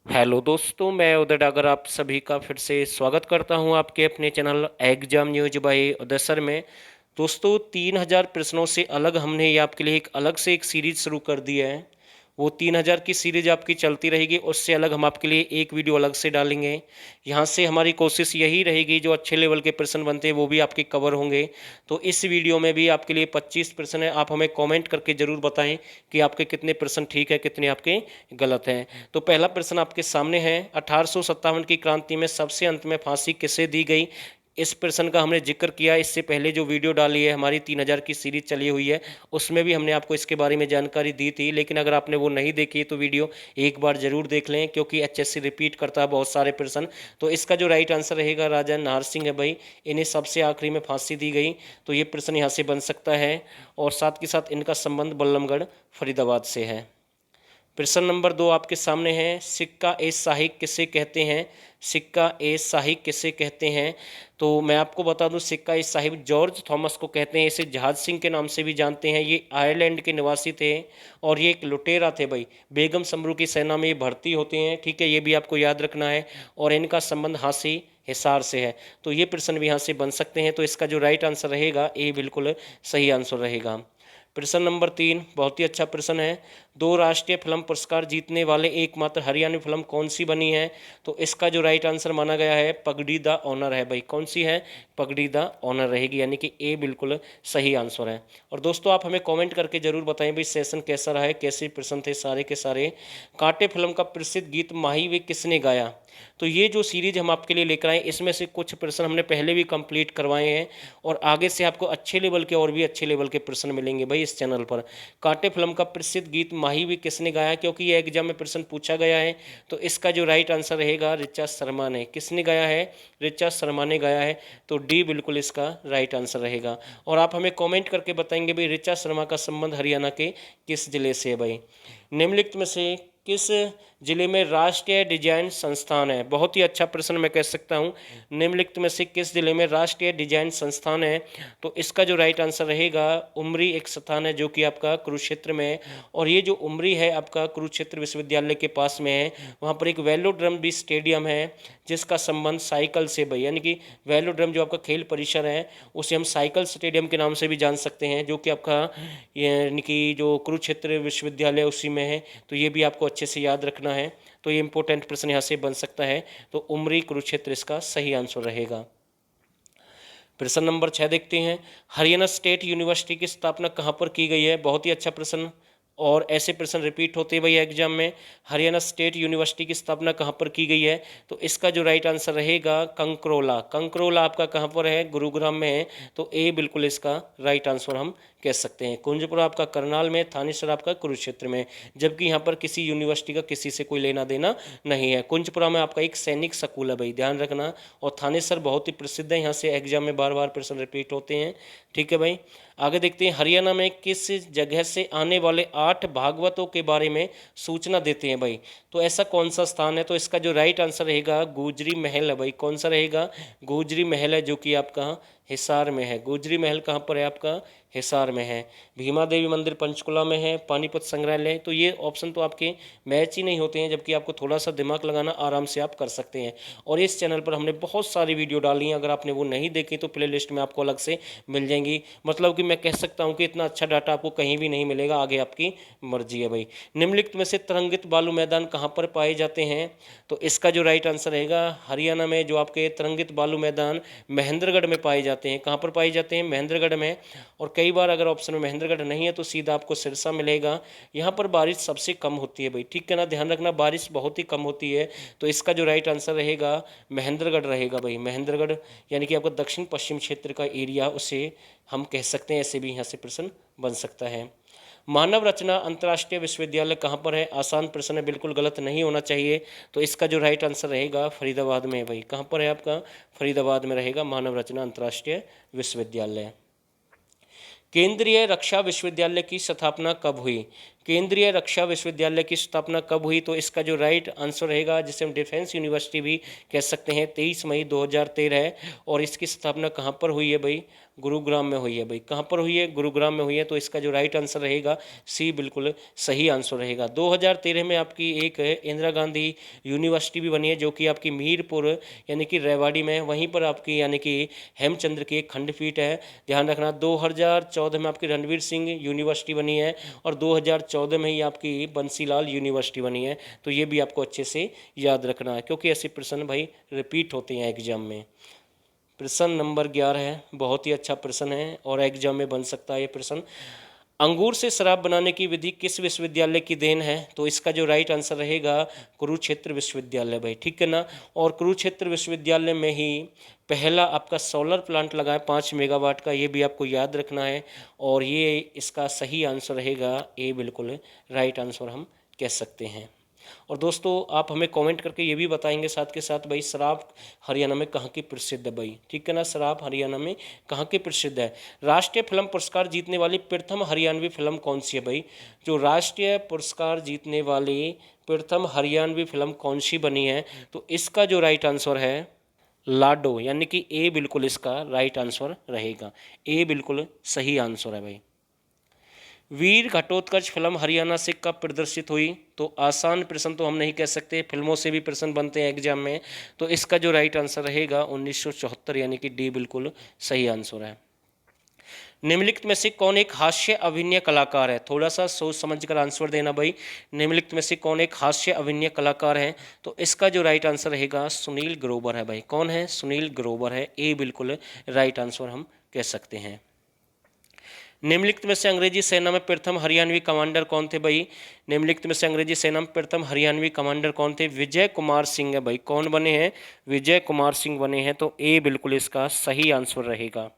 Hello दोस्तों, मैं उदय डागर आप सभी का फिर से स्वागत करता हूं आपके अपने चैनल एग्जाम न्यूज बाय उदय सर में। दोस्तों, 3000 प्रश्नों से अलग हमने ये आपके लिए एक अलग से एक सीरीज शुरू कर दी है। वो 3000 की सीरीज आपकी चलती रहेगी, उससे अलग हम आपके लिए एक वीडियो अलग से डालेंगे। यहाँ से हमारी कोशिश यही रहेगी, जो अच्छे लेवल के प्रश्न बनते हैं वो भी आपके कवर होंगे। तो इस वीडियो में भी आपके लिए 25 प्रश्न है। आप हमें कमेंट करके ज़रूर बताएं कि आपके कितने प्रश्न ठीक है, कितने आपके गलत हैं। तो पहला प्रश्न आपके सामने है, 1857 की क्रांति में सबसे अंत में फांसी किसे दी गई? इस प्रश्न का हमने जिक्र किया इससे पहले, जो वीडियो डाली है हमारी 3000 की सीरीज चली हुई है, उसमें भी हमने आपको इसके बारे में जानकारी दी थी। लेकिन अगर आपने वो नहीं देखी तो वीडियो एक बार जरूर देख लें, क्योंकि एचएससी रिपीट करता है बहुत सारे प्रश्न। तो इसका जो राइट आंसर रहेगा राजा नाहर सिंह है भाई, इन्हें सबसे आखिरी में फांसी दी गई। तो ये प्रश्न यहाँ से बन सकता है, और साथ के साथ इनका संबंध बल्लभगढ़ फरीदाबाद से है। प्रश्न नंबर 2 आपके सामने है, सिक्का ए शाही किसे कहते हैं? सिक्का ए शाही किसे कहते हैं? तो मैं आपको बता दूं, सिक्का ए शाही जॉर्ज थॉमस को कहते हैं। इसे जहाज सिंह के नाम से भी जानते हैं। ये आयरलैंड के निवासी थे, और ये एक लुटेरा थे भाई। बेगम समरू की सेना में ये भर्ती होते हैं, ठीक है, ये भी आपको याद रखना है। और इनका संबंध हांसी हिसार से है। तो ये प्रश्न भी यहाँ से बन सकते हैं। तो इसका जो राइट आंसर रहेगा ए बिल्कुल सही आंसर रहेगा। प्रश्न नंबर 3 बहुत ही अच्छा प्रश्न है, 2 राष्ट्रीय फिल्म पुरस्कार जीतने वाले एकमात्र हरियाणवी फिल्म कौन सी बनी है? तो इसका जो राइट आंसर माना गया है पगड़ी द ऑनर है भाई। कौन सी है? पगड़ी द ऑनर रहेगी, यानी कि ए बिल्कुल सही आंसर है। और दोस्तों, आप हमें कमेंट करके जरूर बताएं भाई सेशन कैसा रहा है, कैसे प्रश्न थे सारे के सारे। कांटे फिल्म का प्रसिद्ध गीत माही वे किसने गाया? तो ये जो सीरीज हम आपके लिए लेकर आए, इसमें से कुछ प्रश्न हमने पहले भी कंप्लीट करवाए हैं, और आगे से आपको अच्छे लेवल के और भी अच्छे लेवल के प्रश्न मिलेंगे भाई इस चैनल पर। कांटे फिल्म का प्रसिद्ध गीत माही वे किसने गाया, क्योंकि ये एग्जाम में प्रश्न पूछा गया है। तो इसका जो राइट आंसर रहेगा ऋचा शर्मा ने। किसने गाया है? ऋचा शर्मा ने गाया है। तो डी बिल्कुल इसका राइट आंसर रहेगा। और आप हमें कमेंट करके बताएंगे भाई ऋचा शर्मा का संबंध हरियाणा के किस जिले से है भाई। निम्नलिखित में से किस जिले में राष्ट्रीय डिजाइन संस्थान है? बहुत ही अच्छा प्रश्न मैं कह सकता हूँ। निम्नलिखित में से किस जिले में राष्ट्रीय डिजाइन संस्थान है? तो इसका जो राइट आंसर रहेगा उमरी एक स्थान है, जो कि आपका कुरुक्षेत्र में है। और ये जो उमरी है आपका कुरुक्षेत्र विश्वविद्यालय के पास में है। वहाँ पर एक वेलोड्रम भी स्टेडियम है, जिसका संबंध साइकिल से भाई, यानी कि वेलोड्रम जो आपका खेल परिसर है उसे हम साइकिल स्टेडियम के नाम से भी जान सकते हैं, जो कि आपका यानी कि जो कुरुक्षेत्र विश्वविद्यालय उसी में है। तो ये भी आपको अच्छे से याद रखना है। तो ये इंपॉर्टेंट प्रश्न यहाँ से बन सकता है। तो उमरी कुरुक्षेत्र इसका सही आंसर रहेगा। प्रश्न नंबर 6 देखते हैं, हरियाणा स्टेट यूनिवर्सिटी की स्थापना कहाँ पर की गई है? बहुत ही अच्छा प्रश्न, और ऐसे प्रश्न रिपीट होते हैं भाई एग्जाम में। हरियाणा स्टेट यूनिवर्सिटी की स्थापना कहाँ पर की गई है? तो इसका जो राइट आंसर रहेगा कंकरोला। कंकरोला आपका कहाँ पर है? गुरुग्राम में है। तो ए बिल्कुल इसका राइट आंसर हम कह सकते हैं। कुंजपुरा आपका करनाल में, थानेसर आपका कुरुक्षेत्र में। जबकि यहाँ पर किसी यूनिवर्सिटी का किसी से कोई लेना देना नहीं है। कुंजपुरा में आपका एक सैनिक स्कूल है भाई, ध्यान रखना। और थानेसर बहुत ही प्रसिद्ध है, यहाँ से एग्जाम में बार बार प्रश्न रिपीट होते हैं, ठीक है भाई। आगे देखते हैं, हरियाणा में किस जगह से आने वाले 8 भागवतों के बारे में सूचना देते हैं भाई? तो ऐसा कौन सा स्थान है? तो इसका जो राइट आंसर रहेगा गुजरी महल है भाई। कौन सा रहेगा? गुजरी महल है, जो कि आपका हिसार में है। गुजरी महल कहाँ पर है? आपका हिसार में है। भीमा देवी मंदिर पंचकुला में है। पानीपत संग्रहालय, तो ये ऑप्शन तो आपके मैच ही नहीं होते हैं, जबकि आपको थोड़ा सा दिमाग लगाना आराम से आप कर सकते हैं। और इस चैनल पर हमने बहुत सारी वीडियो डाली हैं, अगर आपने वो नहीं देखी तो प्ले लिस्ट में आपको अलग से मिल जाएंगी। मतलब कि मैं कह सकता हूँ कि इतना अच्छा डाटा आपको कहीं भी नहीं मिलेगा, आगे आपकी मर्जी है भाई। निम्नलिखित में से तरंगित बालू मैदान कहाँ पर पाए जाते हैं? तो इसका जो राइट आंसर रहेगा हरियाणा में जो आपके तरंगित बालू मैदान महेंद्रगढ़ में पाए जाते हैं। कहाँ पर पाए जाते हैं? महेंद्रगढ़ में। और कई बार अगर ऑप्शन में महेंद्रगढ़ नहीं है तो सीधा आपको सिरसा मिलेगा। यहाँ पर बारिश सबसे कम होती है भाई, ठीक है ना, ध्यान रखना, बारिश बहुत ही कम होती है। तो इसका जो राइट आंसर रहेगा महेंद्रगढ़ रहेगा भाई। महेंद्रगढ़ यानी कि आपका दक्षिण पश्चिम क्षेत्र का एरिया, उसे हम कह सकते हैं। ऐसे भी यहाँ से प्रश्न बन सकता है। मानव रचना अंतर्राष्ट्रीय विश्वविद्यालय कहाँ पर है? आसान प्रश्न है, बिल्कुल गलत नहीं होना चाहिए। तो इसका जो राइट आंसर रहेगा फरीदाबाद में है भाई। कहाँ पर है आपका? फरीदाबाद में रहेगा मानव रचना अंतर्राष्ट्रीय विश्वविद्यालय। केंद्रीय रक्षा विश्वविद्यालय की स्थापना कब हुई? केंद्रीय रक्षा विश्वविद्यालय की स्थापना कब हुई? तो इसका जो राइट आंसर रहेगा, जिसे हम डिफेंस यूनिवर्सिटी भी कह सकते हैं, 23 मई 2013 है। और इसकी स्थापना कहाँ पर हुई है भाई? गुरुग्राम में हुई है भाई। कहाँ पर हुई है? गुरुग्राम में हुई है। तो इसका जो राइट आंसर रहेगा सी बिल्कुल सही आंसर रहेगा। 2013 में आपकी एक इंदिरा गांधी यूनिवर्सिटी भी बनी है, जो कि आपकी मीरपुर यानी कि रेवाड़ी में, वहीं पर आपकी यानी कि हेमचंद्र की एक खंडपीठ है। ध्यान रखना। 2014 में आपकी रणवीर सिंह यूनिवर्सिटी बनी है और 2014 में ही आपकी बंसीलाल यूनिवर्सिटी बनी है। तो ये भी आपको अच्छे से याद रखना है, क्योंकि ऐसे प्रश्न भाई रिपीट होते हैं एग्जाम में। प्रश्न नंबर 11 है, बहुत ही अच्छा प्रश्न है और एग्जाम में बन सकता है ये प्रश्न। अंगूर से शराब बनाने की विधि किस विश्वविद्यालय की देन है? तो इसका जो राइट आंसर रहेगा कुरुक्षेत्र विश्वविद्यालय भाई, ठीक है ना। और कुरुक्षेत्र विश्वविद्यालय में ही पहला आपका सोलर प्लांट लगा है 5 मेगावाट का, ये भी आपको याद रखना है। और ये इसका सही आंसर रहेगा ए बिल्कुल राइट आंसर हम कह सकते हैं। और दोस्तों आप हमें कमेंट करके ये भी बताएंगे साथ के साथ भाई, शराब हरियाणा में कहाँ की प्रसिद्ध है भाई, ठीक है ना। शराब हरियाणा में कहाँ की प्रसिद्ध है? राष्ट्रीय फिल्म पुरस्कार जीतने वाली प्रथम हरियाणवी फिल्म कौन सी है भाई? जो राष्ट्रीय पुरस्कार जीतने वाली प्रथम हरियाणवी फिल्म कौन सी बनी है? तो इसका जो राइट आंसर है लाडो, यानी कि ए बिल्कुल इसका राइट आंसर रहेगा। ए बिल्कुल सही आंसर है भाई। वीर घटोत्कच फिल्म हरियाणा से कब प्रदर्शित हुई? तो आसान प्रश्न तो हम नहीं कह सकते, फिल्मों से भी प्रश्न बनते हैं एग्जाम में। तो इसका जो राइट आंसर रहेगा 1974, यानी कि डी बिल्कुल सही आंसर है। निम्नलिखित में से कौन एक हास्य अभिनय कलाकार है? थोड़ा सा सोच समझ कर आंसर देना भाई। निम्नलिखित में से कौन एक हास्य अभिनय कलाकार है? तो इसका जो राइट आंसर रहेगा सुनील ग्रोवर है भाई। कौन है? सुनील ग्रोवर है। ए बिल्कुल राइट आंसर हम कह सकते हैं। निम्नलिखित में से अंग्रेजी सेना में प्रथम हरियाणवी कमांडर कौन थे भाई? निम्नलिखित में से अंग्रेजी सेना में प्रथम हरियाणवी कमांडर कौन थे? विजय कुमार सिंह है भाई। कौन बने हैं? विजय कुमार सिंह बने हैं। तो ए बिल्कुल इसका सही आंसर रहेगा।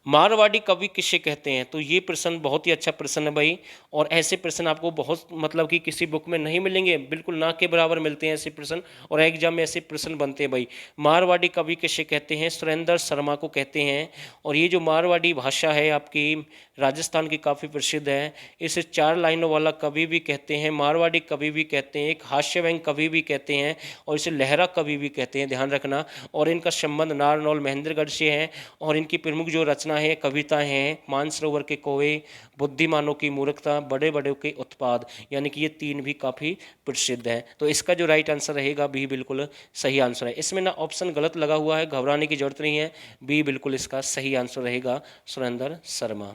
मारवाड़ी कवि किसे कहते हैं? तो ये प्रश्न बहुत ही अच्छा प्रश्न है भाई। और ऐसे प्रश्न आपको बहुत मतलब कि किसी बुक में नहीं मिलेंगे, बिल्कुल ना के बराबर मिलते हैं ऐसे प्रश्न, और एग्जाम में ऐसे प्रश्न बनते हैं भाई। मारवाड़ी कवि किसे कहते हैं? सुरेंद्र शर्मा को कहते हैं। और ये जो मारवाड़ी भाषा है आपकी राजस्थान की काफ़ी प्रसिद्ध है। इसे 4 लाइनों वाला कवि भी कहते हैं, मारवाड़ी कवि भी कहते हैं, एक हास्य व्यंग कवि भी कहते हैं, और इसे लहरा कवि भी कहते हैं, ध्यान रखना। और इनका संबंध नारनौल महेंद्रगढ़ से है। और इनकी प्रमुख जो रचना है, कविताएं हैं, मानसरोवर के कोवे, बुद्धिमानों की मूर्खता, बड़े बड़े के उत्पाद, यानी कि ये 3 भी काफ़ी प्रसिद्ध है। तो इसका जो राइट आंसर रहेगा बी बिल्कुल सही आंसर है। इसमें ना ऑप्शन गलत लगा हुआ है, घबराने की जरूरत नहीं है। बी बिल्कुल इसका सही आंसर रहेगा सुरेंद्र शर्मा।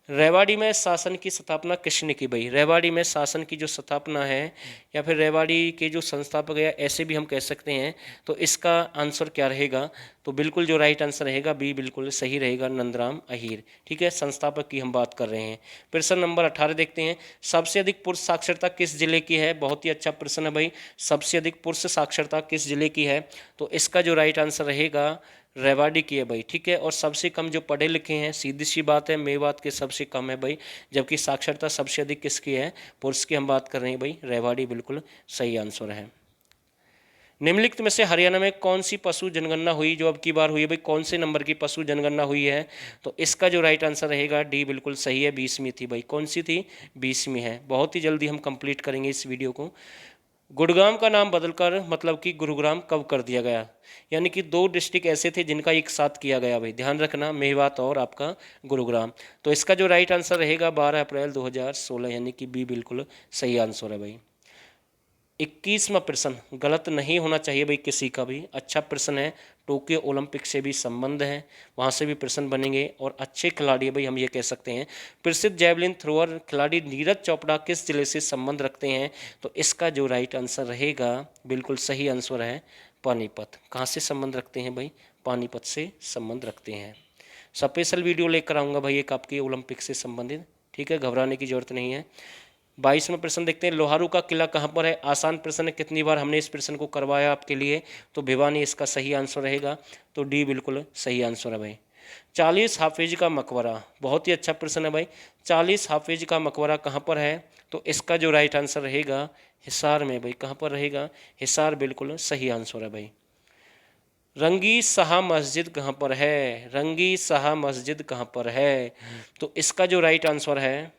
रेवाड़ी में शासन की स्थापना किसने की भाई? रेवाड़ी में शासन की जो स्थापना है, या फिर रेवाड़ी के जो संस्थापक है, ऐसे भी हम कह सकते हैं। तो इसका आंसर क्या रहेगा? तो बिल्कुल जो राइट आंसर रहेगा बी बिल्कुल सही रहेगा, नंदराम अहीर, ठीक है। संस्थापक की हम बात कर रहे हैं। प्रश्न नंबर 18 देखते हैं। सबसे अधिक पुरुष साक्षरता किस जिले की है? बहुत ही अच्छा प्रश्न है भाई। सबसे अधिक पुरुष साक्षरता किस जिले की है? तो इसका जो राइट आंसर रहेगा रेवाड़ी की है भाई, ठीक है। और सबसे कम जो पढ़े लिखे हैं, सीधी सी बात है, मेवात के सबसे कम है भाई। जबकि साक्षरता सबसे अधिक किसकी है? पुरुष की हम बात कर रहे हैं भाई। रेवाड़ी बिल्कुल सही आंसर है। निम्नलिखित में से हरियाणा में कौन सी पशु जनगणना हुई जो अब की बार हुई है भाई? कौन से नंबर की पशु जनगणना हुई है? तो इसका जो राइट आंसर रहेगा डी बिल्कुल सही है, 20वीं थी भाई। कौन सी थी? 20वीं है। बहुत ही जल्दी हम कंप्लीट करेंगे इस वीडियो को। गुड़गांव का नाम बदलकर मतलब कि गुरुग्राम कब कर दिया गया? यानी कि 2 डिस्ट्रिक्ट ऐसे थे जिनका एक साथ किया गया भाई, ध्यान रखना, मेवात और आपका गुरुग्राम। तो इसका जो राइट आंसर रहेगा 12 अप्रैल 2016, यानी कि बी बिल्कुल सही आंसर है भाई। 21वां प्रश्न गलत नहीं होना चाहिए भाई किसी का भी, अच्छा प्रश्न है। टोक्यो ओलंपिक से भी संबंध है, वहाँ से भी प्रश्न बनेंगे, और अच्छे खिलाड़ी है भाई, हम ये कह सकते हैं। प्रसिद्ध जैवलिन थ्रोअर खिलाड़ी नीरज चोपड़ा किस जिले से संबंध रखते हैं? तो इसका जो राइट आंसर रहेगा बिल्कुल सही आंसर है पानीपत। कहाँ से संबंध रखते हैं भाई? पानीपत से संबंध रखते हैं। स्पेशल वीडियो लेकर आऊँगा भाई एक आपके ओलंपिक से संबंधित, ठीक है, घबराने की जरूरत नहीं है। 22वां प्रश्न देखते हैं। लोहारू का किला कहाँ पर है? आसान प्रश्न है, कितनी बार हमने इस प्रश्न को करवाया आपके लिए। तो भिवानी इसका सही आंसर रहेगा। तो डी बिल्कुल सही आंसर है भाई। 40 हाफिज का मकबरा, बहुत ही अच्छा प्रश्न है भाई। 40 हाफिज का मकबरा कहाँ पर है? तो इसका जो राइट आंसर रहेगा हिसार में भाई। कहाँ पर रहेगा? हिसार बिल्कुल सही आंसर है भाई। रंगी शाह मस्जिद कहाँ पर है? रंगी शाह मस्जिद कहाँ पर है? तो इसका जो राइट आंसर है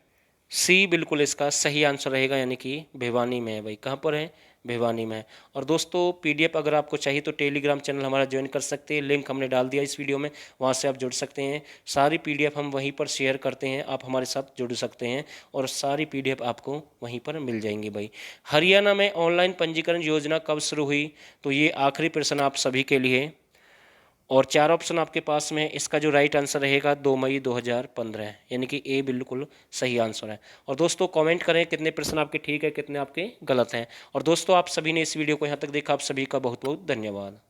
सी बिल्कुल इसका सही आंसर रहेगा, यानी कि भिवानी में है भाई। कहाँ पर है? भिवानी में है। और दोस्तों पीडीएफ अगर आपको चाहिए तो टेलीग्राम चैनल हमारा ज्वाइन कर सकते हैं, लिंक हमने डाल दिया इस वीडियो में, वहाँ से आप जुड़ सकते हैं। सारी पीडीएफ हम वहीं पर शेयर करते हैं, आप हमारे साथ जुड़ सकते हैं और सारी पीडीएफ आपको वहीं पर मिल जाएंगी भाई। हरियाणा में ऑनलाइन पंजीकरण योजना कब शुरू हुई? तो ये आखिरी प्रश्न आप सभी के लिए, और 4 ऑप्शन आपके पास में है। इसका जो राइट आंसर रहेगा 2 मई 2015, यानी कि ए बिल्कुल सही आंसर है। और दोस्तों कमेंट करें कितने प्रश्न आपके ठीक है, कितने आपके गलत हैं। और दोस्तों आप सभी ने इस वीडियो को यहाँ तक देखा, आप सभी का बहुत बहुत धन्यवाद।